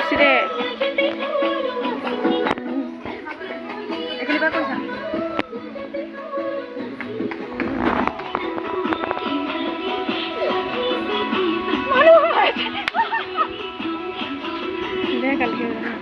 গৈছি দে একেবাৰে কৈছা দে কালি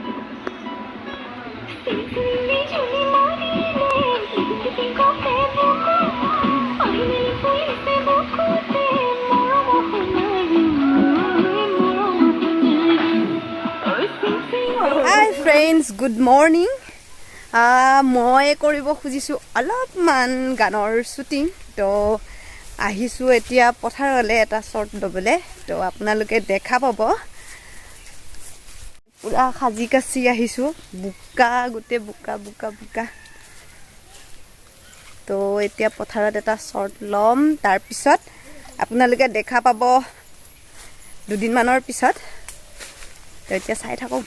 Hi friends, good morning. মই কৰিব খুজিছো অলপমান গানৰ শুটিং তো আহিছো এতিয়া পথাৰলে এটা শৰ্ট লবলে তো আপোনালোকে দেখা পাব পুৰা খাজি কাছি আহিছো বুকা গুটে বুকা বুকা বুকা তো এতিয়া পথাৰত এটা শৰ্ট লম তাৰ পিছত আপোনালোকে দেখা পাব দুদিন মানৰ পিছত তো এতিয়া চাই থাকো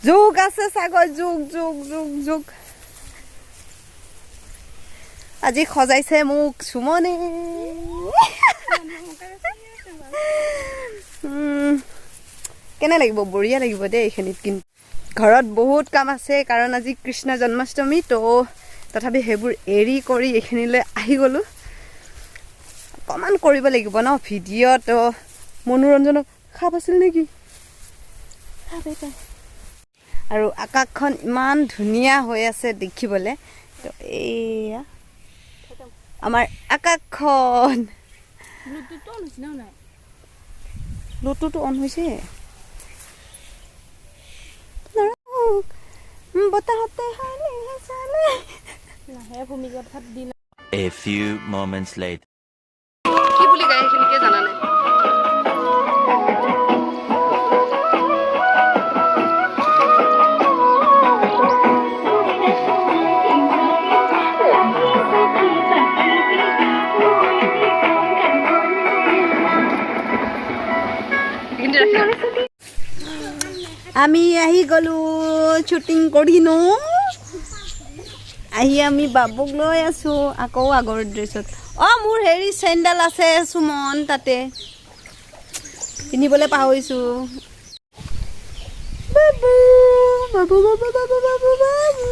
যুগ আছে সাগৰ যুগ যুগ যুগ যুগ আজি খজাইছে মোক সুমনে কেনে লাগিব বঢ়িয়া লাগিব দে এখনিত কিন্তু ঘৰত বহুত কাম আছে কাৰণ আজি কৃষ্ণ জন্মাষ্টমী তো তথাপি হেবুৰ এৰি কৰি এখনিলৈ আহি গলো কমান কৰিব লাগিব ন ভিডিঅ' তো মনোৰঞ্জনক খাব আছিল নেকি আৰু আকাশখন ইমান ধুনীয়া হৈ আছে দেখিবলে তো এয়া আমাৰ আকাশখন ব্লুটুথ অন হৈছে বতাহতে হালে হালে নাহে ভূমিকম্পত দিন A few moments later কি বুলি গায় এখিনিকে জানা নাই আমি আহি গলো শুটিং কৰি নো আহি আমি বাবুক লৈ আছো আকৌ আগৰ ড্ৰেছত মোৰ হেৰি চেণ্ডেল আছে সুমন তাতে পিন্ধিবলৈ পাহৰিছো বাবু বাবু বাবু বাবু বাবু বাবু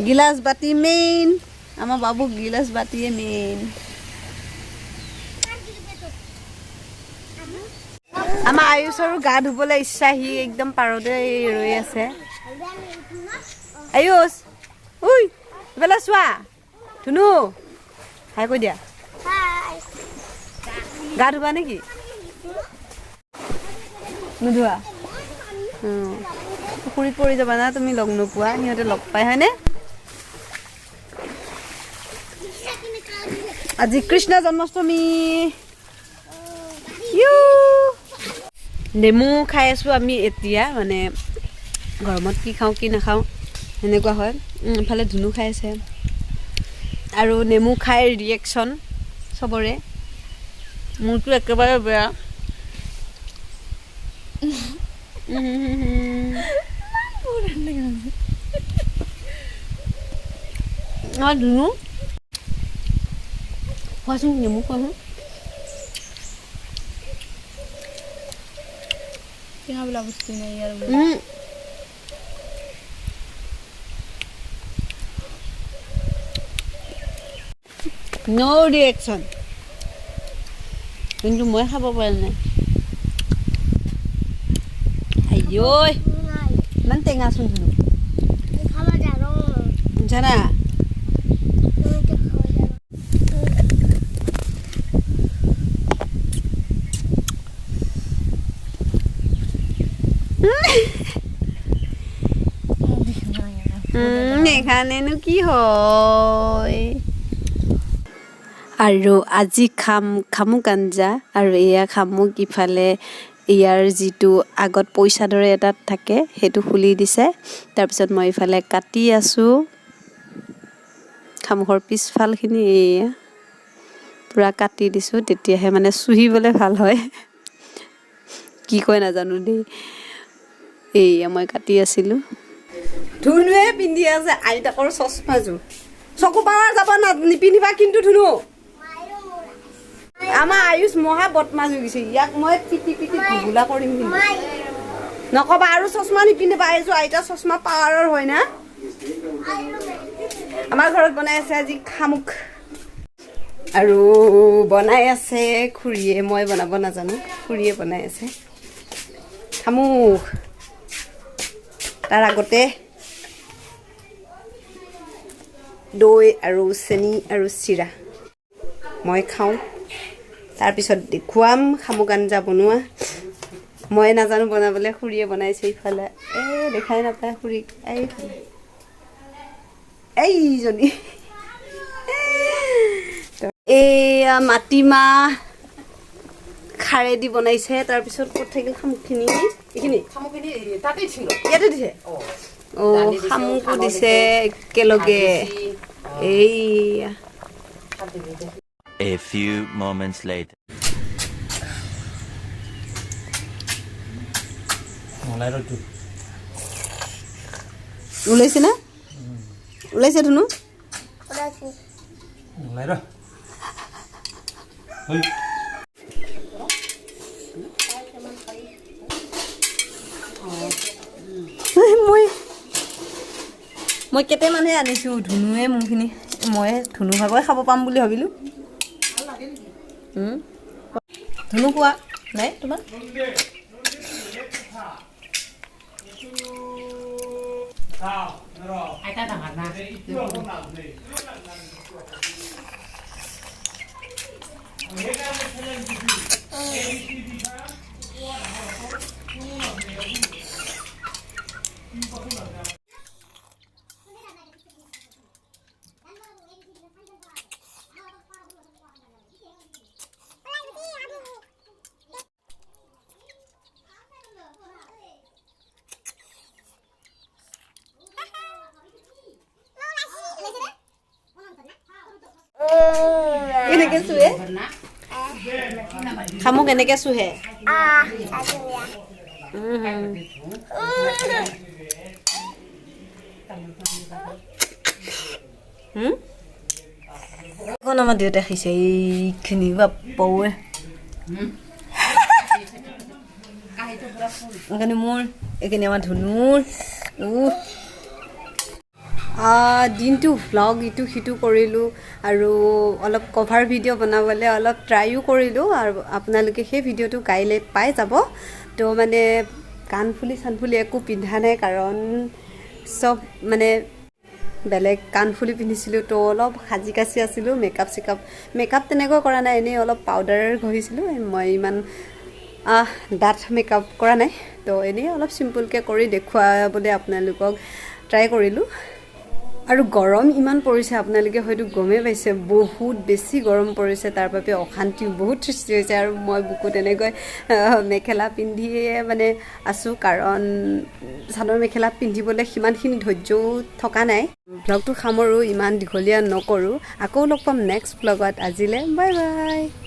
গিলাস বাতি মেইন আমাৰ বাবু গিলাস বাতিয়ে মেইন আমাৰ আয়ুষৰো গা ধুবলৈ ইচ্ছা সি একদম পাৰতে ৰৈ আছে আয়ুষ ঐ বেলা চোৱা ধুনু হাই কৈ দিয়া গা ধুবা নেকি নুধুৱা পুখুৰীত পৰি যাবা না তুমি লগ নোপোৱা সিহঁতে লগ পাই হয়নে আজি কৃষ্ণ জন্মাষ্টমী নেমু খাই আছো আমি এতিয়া মানে গৰমত কি খাওঁ কি নাখাওঁ সেনেকুৱা হয় ইফালে ধুনু খাই আছে আৰু নেমু খাই ৰিয়েকশ্যন চবৰে মোৰটো একেবাৰে বেয়া ধুনু খোৱাচোন নেমু খোৱাচোন বোলা বস্তু নাই আৰু নো ৰিয়েকশ্যন কিন্তু মই খাব পৰা নাই আইঐ ইমান টেঙাচোন ধুনু জানা এখানেনো কি হয় আৰু আজি খামুক আঞ্জা আৰু এয়া খামুক ইফালে ইয়াৰ যিটো আগত পইচা দৰে এটাত থাকে সেইটো খুলি দিছে তাৰপিছত মই ইফালে কাটি আছো খামুকৰ পিছফালখিনি এয়া পুৰা কাটি দিছো তেতিয়াহে মানে চুহিবলৈ ভাল হয় কি কয় নাজানো দেই এয়া মই কাটি আছিলো ধুনুৱে পিন্ধি আছে আইতাকৰ চশমাযোৰ চকু পাৱাৰ যাব না নিপিন্ধিবা কিন্তু ধুনু আমাৰ আয়ুষ মহা বদমাছ হৈ গৈছে ইয়াক মই পিটি পিটি ঘুগুলা কৰিম কিন্তু নকবা আৰু চশমা নিপিন্ধিবা এইযোৰ আইতা চশমা পাৱাৰৰ হয় না আমাৰ ঘৰত বনাই আছে আজি শামুক আৰু বনাই আছে খুৰীয়ে মই বনাব নাজানো খুৰীয়ে বনাই আছে শামুক তাৰ আগতে দৈ আৰু চেনি আৰু চিৰা মই খাওঁ তাৰপিছত দেখুৱাম শামুক আঞ্জা বনোৱা মই নাজানো বনাবলৈ খুৰীয়ে বনাইছে ইফালে দেখাই নাপায় খুৰীক এইজনী এয়া মাটিমাহ খাৰেদি বনাইছে তাৰপিছত ক'ত থাকিল শামুকখিনি এইখিনি ইয়াতে দিছে শামুকো দিছে একেলগে এইয়া A few moments later. ওলাইছে না ওলাইছে ধুনু মই কেইটামানহে আনিছোঁ ধুনুৱে মোৰখিনি মই ধুনু ভাগৰে খাব পাম বুলি ভাবিলোঁ ধুনু খোৱা নাই তোমাৰ কেনেকে চুৱে শামুক এনেকে চুহে এখন আমাৰ দেউতাই খাইছে এইখিনি বাপৌৱে এইখিনি মোৰ এইখিনি আমাৰ ধুনুৰ দিনটো ভ্লগ ইটো সিটো কৰিলোঁ আৰু অলপ কভাৰ ভিডিঅ' বনাবলৈ অলপ ট্ৰাইও কৰিলোঁ আৰু আপোনালোকে সেই ভিডিঅ'টো কাইলৈ পাই যাব তো মানে কাণফুলি চানফুলি একো পিন্ধা নাই কাৰণ চব মানে বেলেগ কাণফুলি পিন্ধিছিলোঁ তো অলপ সাজি কাচি আছিলোঁ মেকআপ তেনেকৈ কৰা নাই এনেই অলপ পাউডাৰ ঘঁহিছিলোঁ মই ইমান ডাঠ মেকআপ কৰা নাই তো এনেই অলপ চিম্পুলকৈ কৰি দেখুৱাবলৈ আপোনালোকক ট্ৰাই কৰিলোঁ আৰু গৰম ইমান পৰিছে আপোনালোকে হয়তো গমেই পাইছে বহুত বেছি গৰম পৰিছে তাৰ বাবে অশান্তি বহুত সৃষ্টি হৈছে আৰু মই বুকুত এনেকৈ মেখেলা পিন্ধিয়ে মানে আছোঁ কাৰণ চাদৰ মেখেলা পিন্ধিবলৈ সিমানখিনি ধৈৰ্যও থকা নাই ভ্লগটো সামৰোঁ ইমান দীঘলীয়া নকৰোঁ আকৌ লগ পাম নেক্সট ভ্লগত আজিলৈ বাই বাই